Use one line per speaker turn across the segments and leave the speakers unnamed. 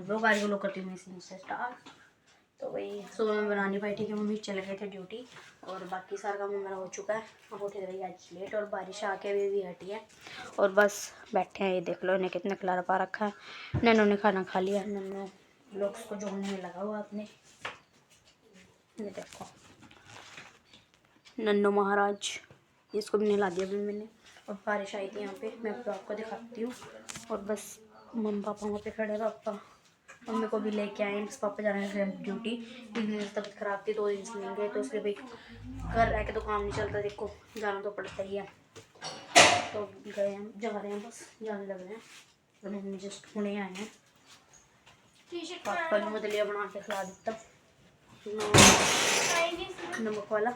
Blog आज लोग करती हूँ सीन से स्टार्ट। तो वही सुबह में बनानी पाई, ठीक है। मम्मी चले गए थे ड्यूटी और बाकी सारा काम मेरा हो चुका है। अब उठ रही आज लेट और बारिश आके भी हटी है और बस बैठे हैं। ये देख लो इन्हें कितना खिलारा पा रखा है। नन्नू ने खाना खा लिया। नन्नू ब्लॉग्स को जोड़ने में लगा हुआ अपने। ये देखो नन्नू महाराज, इसको भी नहला दिया अभी मैंने। और बारिश आई थी यहाँ पे, मैं आपको दिखाती हूँ। और बस मम्मी पापा वहाँ पे खड़े, पापा मम्मी को भी लेके आए। बस पापा जा रहे हैं ड्यूटी। एक दिन तबीयत खराब थी, 2 दिन से नहीं गए, तो इसलिए भाई घर रह के तो काम नहीं चलता, देखो जाना तो पड़ता ही है। तो गए हैं, जा रहे हैं, बस जाने लग रहे हैं। तो मम्मी जस्ट हुणे आए हैं। पापा ने मदलिया बना के खिला देता नमक वाला।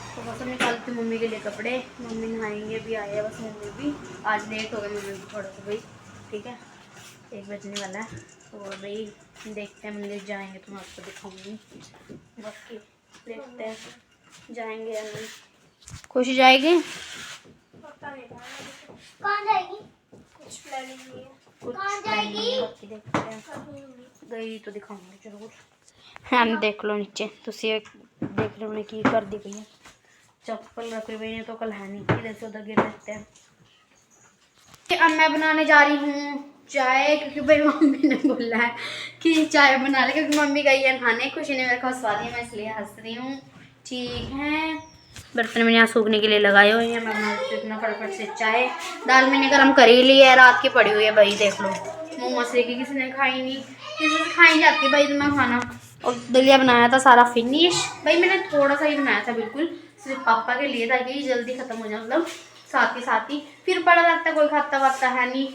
तो बस हम निकालती हूँ मम्मी के लिए कपड़े। मम्मी नहाएंगे भी, आए हैं बस मम्मी भी। आज लेट हो गए मम्मी को थोड़ा सा भाई, ठीक है। 1 बजने वाला है। तो भाई देखते हैं, मंदिर जाएंगे तो मैं आपको दिखाऊंगी। बाकी देखते हैं जाएंगे या नहीं। खुशी जाएगी,
कहाँ जाएगी? कुछ प्लानिंग नहीं है।
कहाँ जाएगी? बाकी देखते हैं, गई तो दिखाऊंगी जरूर। हम देख लो नीचे तो देख लो उन्हें की कर दी गई है। चप्पल रखी हुई है तो कल है नहीं, इधर से उधर गिर सकते हैं। अब मैं बनाने जा रही हूँ चाय, क्योंकि भाई मम्मी ने बोला है कि चाय बना ले, क्योंकि मम्मी गई है नहाने। खुशी ने मेरे को हंसवा दिया, मैं इसलिए हंस रही हूँ, ठीक है। बर्तन मैंने यहाँ सूखने के लिए लगाए हुए हैं। मैं बना देती हूँ इतना फटाफट से चाय। दाल मैंने गरम कर ही ली है, रात की पड़ी हुई है भाई, देख लो। मूँग मसले की किसी ने खाई नहीं, किसी से खाई जाती भाई इतना खाना। और दलिया बनाया था सारा फिनिश भाई, मैंने थोड़ा सा ही बनाया था बिल्कुल, सिर्फ पापा के लिए, ताकि जल्दी खत्म हो जाए, मतलब साथ ही फिर पड़ा रहता है, कोई खाता वाता है नहीं।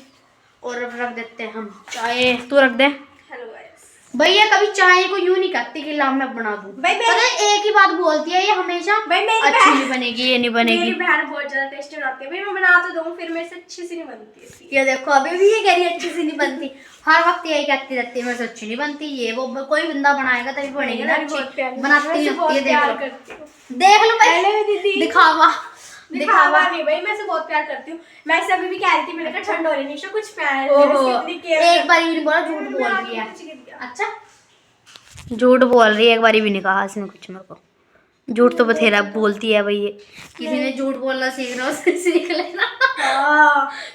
और अब रख देते हैं हम चाय। तू रख दे।
हेलो गाइस,
भैया कभी चाय को यूं नहीं कहती कि ला मैं बना दूं।
भाई
पता है एक ही बात बोलती है ये हमेशा,
भाई
अच्छी नहीं बनेगी, ये नहीं बनेगी।
मेरी बहन बहुत ज्यादा टेस्टी बनाती है भाई, मैं बना तो दूं फिर मेरे से अच्छी सी नहीं बनती है।
ये देखो अभी भी ये कह रही है अच्छी सी नहीं बनती, हर वक्त यही कहती रहती है मेरे से अच्छी नहीं बनती। ये वो कोई बंदा बनाएगा तभी बनेगी ना अच्छी, बनाती नहीं होती है। देख लो भाई,
दीदी
दिखावा
नहीं भाई, मैं इसे बहुत प्यार करती हूँ। मैं इसे अभी भी कह रही थी, मैंने कहा ठंड हो रही निशा कुछ प्यार
एक बार भी नहीं बोला, झूठ बोल रही है। अच्छा झूठ बोल रही है, एक बार भी नहीं कहा इसने कुछ मेरे को। झूठ तो बथेरा बोलती है भाई ये। किसी ने झूठ बोलना सीख रहा उससे सीख लेना,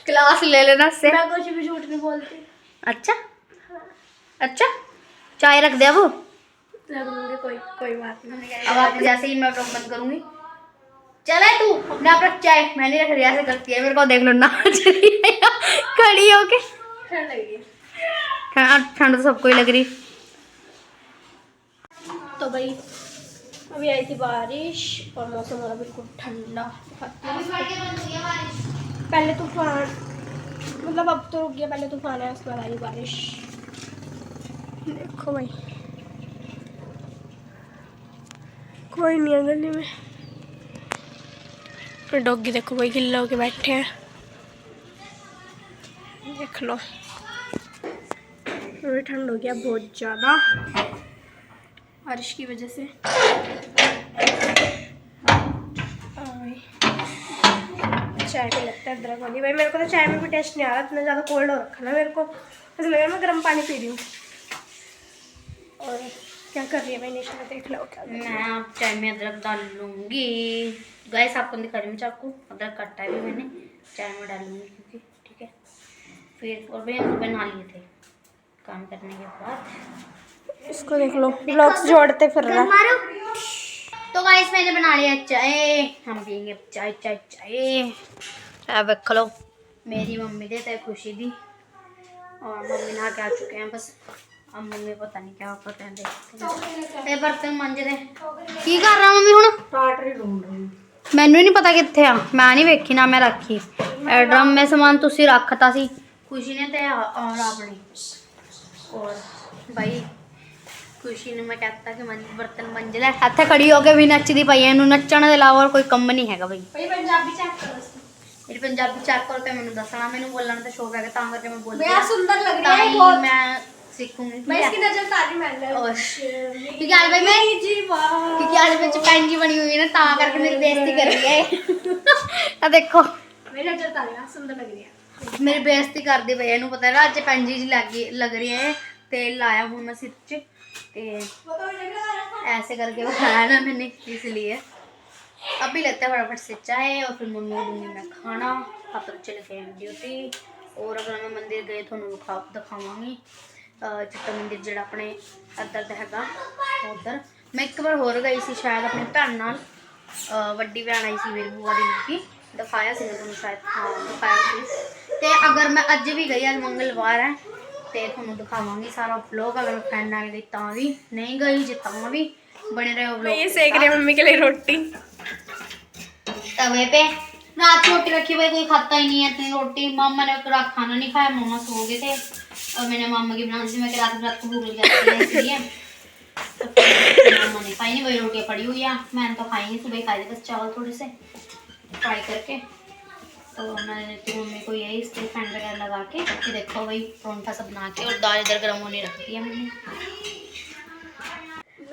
क्लास ले लेना उससे।
मैं कुछ भी झूठ नहीं बोलती।
अच्छा चाय रख दे अब।
कोई बात नहीं।
अब आप जैसे ही मैं ब्लॉग बंद करूंगी, चले तू अपने आप रख चाय, मैं नहीं रख रही, ऐसे करती है मेरे को देख लो नाच रही है खड़ी होके।
ठंड लग रही है,
ठंड तो सबको ही लग रही।
तो भाई अभी आई थी बारिश और मौसम हो रहा बिल्कुल ठंडा। पहले तूफान, मतलब अब तो रुक गया, पहले तूफान है उसके बाद आई बारिश। देखो भाई कोई नहीं है गली में। डॉगी देखो भाई गिल्ला होके बैठे हैं, देख लो। अभी ठंड हो गया बहुत ज़्यादा बारिश की वजह से। चाय पे लगता है अदरक वाली भाई, मेरे को तो चाय में भी टेस्ट नहीं आ रहा, इतना ज़्यादा कोल्ड हो रखा ना मेरे को, ऐसा लग रहा है मैं गर्म पानी पी रही हूँ। और क्या कर रही है भाई निशा, देख लो क्या
मैं अब चाय में अदरक डाल लूँगी। गाइस आपको दिखा रही हूँ चाकू, अदरक काटा है भी मैंने, चाय में डालूंगी क्योंकि ठीक है। फिर और भाई हम बना लिए थे काम करने के बाद।
इसको देख लो ब्लॉग्स जोड़ते फिर रहा।
तो गाइस मैंने बना लिया चाय, हम पियेंगे चाय चाय चाय। अब देख लो मेरी मम्मी देते है खुशी दी, और मम्मी नहा के आ चुके हैं बस। अब मम्मी पता नहीं क्या करते हैं, देखते हैं। बर्तन मांज दे की कर रहा मम्मी हुण,
टाटरी ढूंढ रही हूं।
मैनू नहीं पता कित्थे आ, मैं नहीं वेखी ना मैं रखी। ड्रम में समान तुसी रखता सी खुशी ने ते और अपनी। और भाई खुशी ने मैं कहता कि बर्तन मंज लै, इत्थे खड़ी होके भी नचदी पई है, इनू नचण दे इलावा और कोई कम नहीं हैगा भाई।
पंजाबी चेक करो,
मेरी पंजाबी चेक करो ते मैनू दसना, मैनू बोलने दा शौक है तां करके मैं बोलदी
मैं सुंदर लग रही है बहुत,
मैं सीखूंगी।
मैं इसकी नजर तारी मान ले
और क्योंकि आज भाई मैं क्योंकि आज में पैन जी बनी हुई है ना, तां करके मेरी बेइज्जती कर रही है। आ देखो
मेरी नजर तारी सुंदर लग रही है।
मेरी बेइज्जती कर दी भैया ਨੂੰ ਪਤਾ ਹੈਗਾ ਅੱਜ ਪੈਂਜੀ ਜੀ लग रही है तेल लाया हूँ मैं सिर च ऐसे करके बताया ना मैंने इसलिए अभी लेते हैं फटाफट से चाय और फिर मम्मी को दूंगी मैं खाना। पापा तो चले गए ड्यूटी और अगर मैं मंदिर गए तो दिखावांगी चिट्टा मंदिर जो अपने अदर हैगा उधर मैं एक बार होर गई सी शायद अपनी भैन नाल वड्डी भैन आई सी मेरी बुआ दी लड़की दिखाया सी मैं शायद हाँ दिखाया सी ते अगर मैं अज भी गई अज मंगलवार है तो थोड़ा दिखावांगी सारा व्लॉग अगर मैं फ्रेंड आ गई तां भी नहीं गई जे तां भी बने रहे व्लॉग।
ये सेक रही है मम्मी के लिए रोटी
तवे पे रात रोटी रखी भाई कोई खाता ही नहीं है इतनी रोटी। मामा ने रात खाना नहीं खाया मामा सो गए थे और मैंने मामा की बनाई थी मैं रात को भूख लग जाती है इसलिए तो मामा ने खाई नहीं वही रोटियाँ पड़ी हुई है मैंने तो खाई नहीं सुबह खाई थी बस चावल थोड़े से फ्राई करके। तो मैंने तो मम्मी को यही इसके फैन वगैरह लगा के कि देखो भाई परोंठा सब बना के और दाल इधर गर्म होने रख दी है मैंने।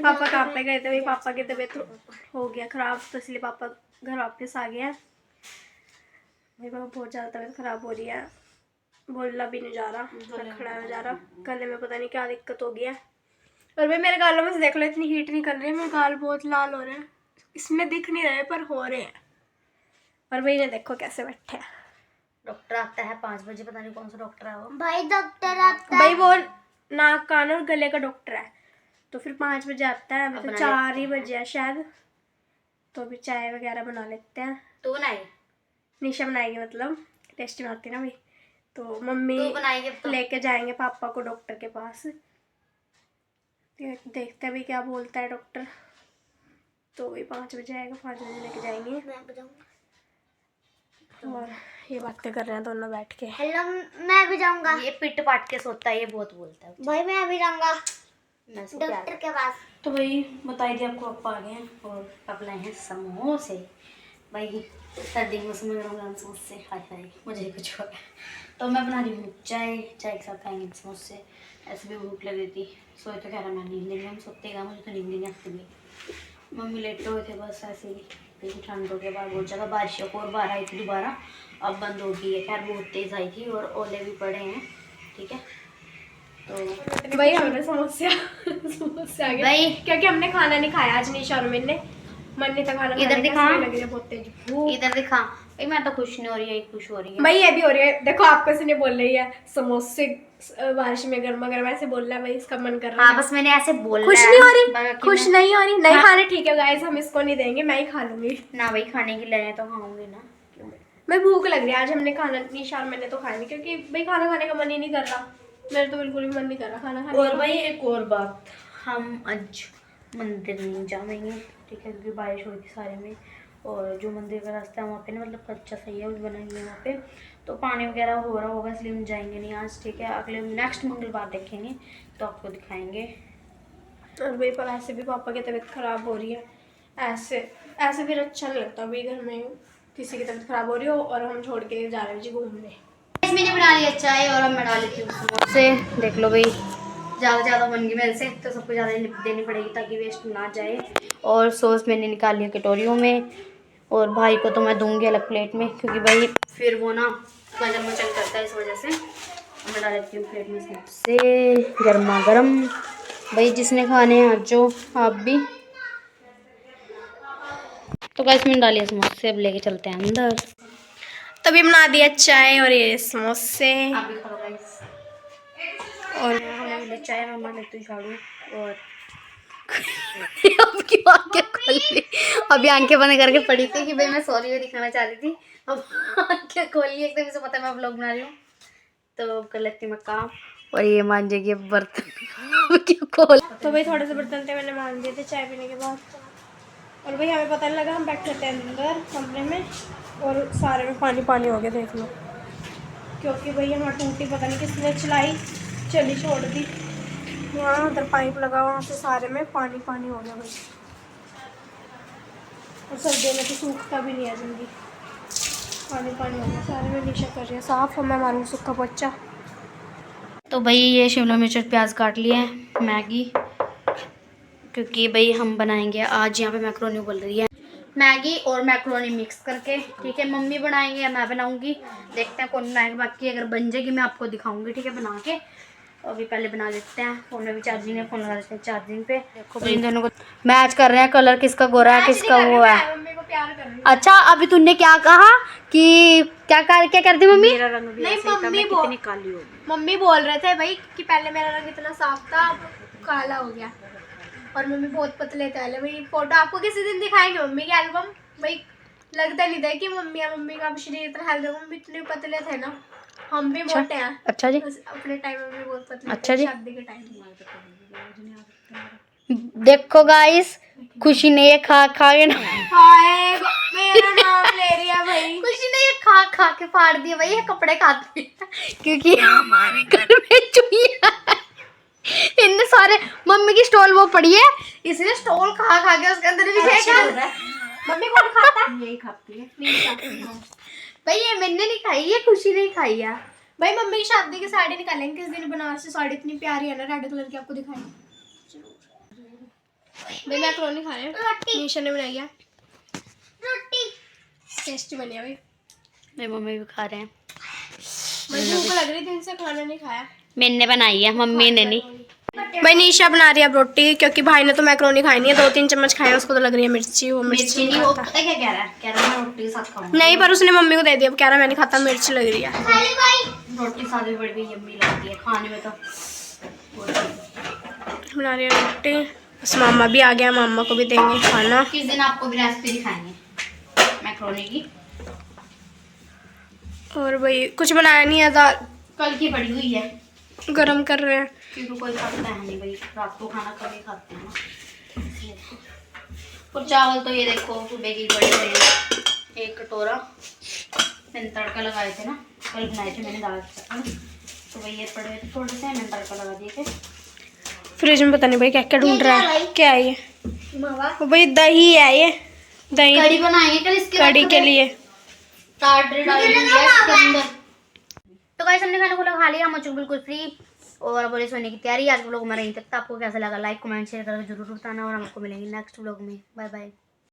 पापा कहाँ पे गए थे भाई पापा की तबीयत हो गया ख़राब तो इसलिए पापा घर वापस आ गया। भाई पापा बहुत ज़्यादा तबीयत ख़राब हो रही है बोलना भी नहीं जा रहा खड़ा नहीं जा रहा गले में पता नहीं क्या दिक्कत हो गया। और भाई मेरे गालों में से देख लो इतनी हीट निकल रही है मेरे गाल बहुत लाल हो रहे हैं इसमें दिख नहीं रहे पर हो रहे हैं। और भाई ने देखो कैसे बैठे हैं।
डॉक्टर आता है 5 बजे पता नहीं कौन सा डॉक्टर है वो
भाई डॉक्टर आता
भाई वो नाक कान और गले का डॉक्टर है तो फिर 5 बजे आता है अभी तो 4 ही बजे है शायद तो अभी चाय वगैरह बना लेते हैं।
तू बनाई
निशा बनाएगी मतलब टेस्टी बनाती है ना भाई तो मम्मी
तू बनाएगी अब तो।
लेके जाएंगे पापा को डॉक्टर के पास देखते हैं भाई क्या बोलता है डॉक्टर। तो वही 5 बजे आएगा 5 बजे लेके जाएंगे और ये बातें कर रहे हैं दोनों बैठ के।
हेलो मैं भी जाऊंगा
ये पिट पाट के सोता है ये बहुत बोलता है
भाई मैं भी जाऊंगा
मैं इसको प्यार
डॉक्टर के पास।
तो भाई बताई दिया आपको पापा आ गए हैं और पापा लाए हैं समोसे। भाई सर्दी के मौसम में गरम समोसे हाय हाय मुझे कुछ हो तो मैं बना रही हूँ चाय के साथ खाएंगे समोसे। ऐसे भी भूख लग रही थी सोए तो कह रहा मैं नींद लेंगे हम सोते गए मुझे तो नींद नहीं आती भी मम्मी लेटे हुए थे बस ऐसे ही क्योंकि ठंड हो गया बाहर बहुत ज़्यादा बारिश और बाहर आई थी दोबारा अब बंद हो गई है खैर बहुत तेज़ आई थी और ओले भी पड़े हैं ठीक है। तो
भाई हमने समोसे आ गए
भाई
क्योंकि हमने खाना नहीं खाया आज निशा और मैंने मन नहीं था खाना
इधर
खाने का,
दिखा।
इसलिए लग रही है बहुत तेज भूख।
इधर दिखा भाई मैं तो खुश नहीं हो रही है खुश हो रही है
भाई ये भी हो रही है देखो आपको सुनिए बोल रही है समोसे बारिश में गर्मा गर्म ऐसे बोल रहा है भाई इसका मन कर रहा
हाँ
है।
बस मैंने ऐसे बोला
खुश
है।
नहीं हो रही
बाकी
खुश
मैं-
नहीं हो रही नहीं
हाँ।
खाने ठीक है गाइस हम इसको नहीं देंगे मैं ही खा लूंगी।
ना भाई खाने की लगे तो खाऊंगी ना क्यों?
मैं भूख लग रही है आज हमने खाना निशा मैंने तो खाया नहीं क्योंकि भाई खाना खाने का मन ही नहीं कर रहा मेरे तो बिल्कुल भी मन नहीं कर रहा खाना खाने
और
का।
भाई एक और बात हम आज मंदिर नहीं जाएंगे ठीक है क्योंकि बारिश हो रही थी सारे में और जो मंदिर का रास्ता है वहाँ पे ना मतलब कच्चा सही है बना हुआ है वहाँ पे तो पानी वगैरह हो रहा होगा इसलिए हम जाएंगे नहीं आज ठीक है अगले नेक्स्ट मंगलवार देखेंगे तो आपको दिखाएंगे।
और भाई पर ऐसे भी पापा की तबीयत खराब हो रही है ऐसे ऐसे फिर अच्छा नहीं लगता भाई घर में किसी की तबीयत खराब हो रही हो और हम छोड़ के जा रहे हैं जी घूमने।
मैंने बना लिया चाय और अब मैं डाल लेती हूँ समोसे देख लो भाई ज़्यादा बन गई मेरे से तो सबको ज़्यादा देनी पड़ेगी ताकि वेस्ट ना जाए। और सॉस मैंने निकाल लिया कटोरियों में और भाई को तो मैं दूंगी अलग प्लेट में क्योंकि भाई फिर वो ना गजल मचल करता है इस वजह से। मैं डाल लेती हूँ प्लेट में समोसे गर्मा गर्म भाई जिसने खाने हैं आज जो आप भी। तो गाइस मैंने डालिए समोसे अब लेके चलते हैं अंदर।
तभी बना दिया चाय और ये समोसे
आप भी खाओ गाइस और हमें ले चाय में मैं लेती हूँ झाड़ू और अब क्यों आंखें खोल ली अभी आंखें बंद करके पड़ी थी कि भाई मैं सॉरी दिखाना चाह रही थी अब आंखें खोल ली एकदम से पता है मैं व्लॉग बना रही हूँ तो कर लेती हूँ मैं काम और ये मांजेगी बर्तन क्यों खोल।
तो भाई थोड़े से बर्तन थे मैंने मान दिए थे चाय पीने के बाद और भाई हमें पता नहीं लगा हम बैठे थे अंदर कमरे में और सारे में पानी पानी हो गया देख लो क्योंकि भाई हमारी टूटी पता नहीं किसने चलाई चली छोड़ दी वहाँ उधर पाइप लगा वहाँ से सारे में पानी पानी हो गया भाई और सर्दियों में तो सूखता भी नहीं है जल्दी पानी पानी हो गया सारे में निशा कर रही है साफ और मैं मारूँ सूखा पोचा।
तो भाई ये शिमला मिर्च और प्याज काट लिए हैं मैगी क्योंकि भाई हम बनाएंगे आज यहाँ पे मैक्रोनी बोल रही है मैगी और मैक्रोनी मिक्स करके, ठीक है। मम्मी बनाएंगे या मैं बनाऊंगी, देखते हैं कौन बनाएगा। बाकी अगर बन जाएगी मैं आपको दिखाऊंगी, ठीक है, बना के। अभी पहले बना लेते हैं। फ़ोन में भी चार्जिंग है, फ़ोन लगा देते हैं चार्जिंग पे। देखो इन दोनों को मैच कर रहे हैं, कलर किसका गोरा है किसका वो है।
मम्मी को प्यार कर रही
अच्छा अभी तूने क्या कहा कि क्या करती मम्मी?
नहीं, मम्मी बोल रहे थे भाई कि पहले मेरा रंग इतना साफ था, अब काला हो गया। और मम्मी बहुत पतले थे पहले। भाई फोटो आपको किसी दिन दिखाएंगे मम्मी की एल्बम। भाई लगता नहीं था कि मम्मी का शरीर इतना हेल्दी, मम्मी इतने पतले थे ना। हम भी मोटे हैं।
अच्छा जी,
अपने टाइम में भी बहुत पतले
अच्छा
थे,
जी।
शादी के टाइम।
देखो गाइस, खुशी ने ये खा के ना,
हाय मेरा नाम ले रही है भाई।
खुशी ने ये खा के फाड़ दिया भाई। ये कपड़े खाते हैं क्योंकि हमारे घर में चुईया है। इनने सारे मम्मी की स्टॉल वो पड़ी है, इसने स्टॉल खा के उसके अंदर भी फेंका।
मम्मी कौन खाता है?
यही खाती है भाई। ये मैंने नहीं खाई, ये खुशी ने खाई है।
भाई मम्मी की शादी की साड़ी निकालेंगे किस दिन। बनारसी साड़ी इतनी प्यारी है ना, रेड कलर की, आपको दिखाएंगे। भाई मैक्रोनी खा रहे हैं, निशा ने बनाई है,
रोटी
टेस्टी बनी है भाई।
मेरी मम्मी भी खा रहे हैं।
मुझे भूख लग रही थी, इनसे खाना नहीं खाया।
मैंने बनाई है, मम्मी ने नहीं।
भाई निशा बना रही है अब रोटी, क्योंकि भाई ने तो मैक्रोनी खाई नहीं है। 2-3 चम्मच खाया, उसको तो लग रही है मिर्ची। वो मिर्ची नहीं
वो
खाता।
पता क्या कह रहा है मैं रोटी के साथ खाऊंगा।
नहीं, पर उसने मम्मी को दे दिया। अब कह रहा मैं नहीं खाता, मिर्च लग रही है।
खाली भाई
रोटी साथ भी बड़ी यम्मी लगती है खाने में तो।
बना रही है रोटी। बस मामा भी आ गया, मामा को भी देंगे खाना।
किस दिन आपको भी रेसिपी दिखाएंगे मैक्रोनी की।
और भाई कुछ बनाया नहीं है, दाल
कल की पड़ी हुई है,
गरम कर रहे हैं।
क्योंकि कोई खाता है नहीं भाई, रात को खाना कभी खाते हैं ना। और चावल तो ये देखो सुबह की बड़े हुए हैं, 1 कटोरा। मैंने तड़का लगाए थे ना, कल बनाए थे मैंने दाल चावल, तो भाई ये पड़े थे थोड़े से, मैंने तड़का लगा दिए थे।
फ्रिज में पता नहीं भाई क्या क्या ढूंढ रहा है। क्या है ये? ओ भाई दही है ये, दही
कड़ी बनाएंगे कल इसके
कड़ी के लिए।
टार्टरी डाली हुई है इसके अंदर। तो गाइस हमने खाना खुला खा लिया, हम हो चुके बिल्कुल फ्री और बोले सोने की तैयारी। आज का व्लॉग हमारा यहीं तक था। आपको कैसा लगा लाइक कमेंट शेयर करके जरूर बताना और हम आपको मिलेंगे नेक्स्ट व्लॉग में। Bye bye.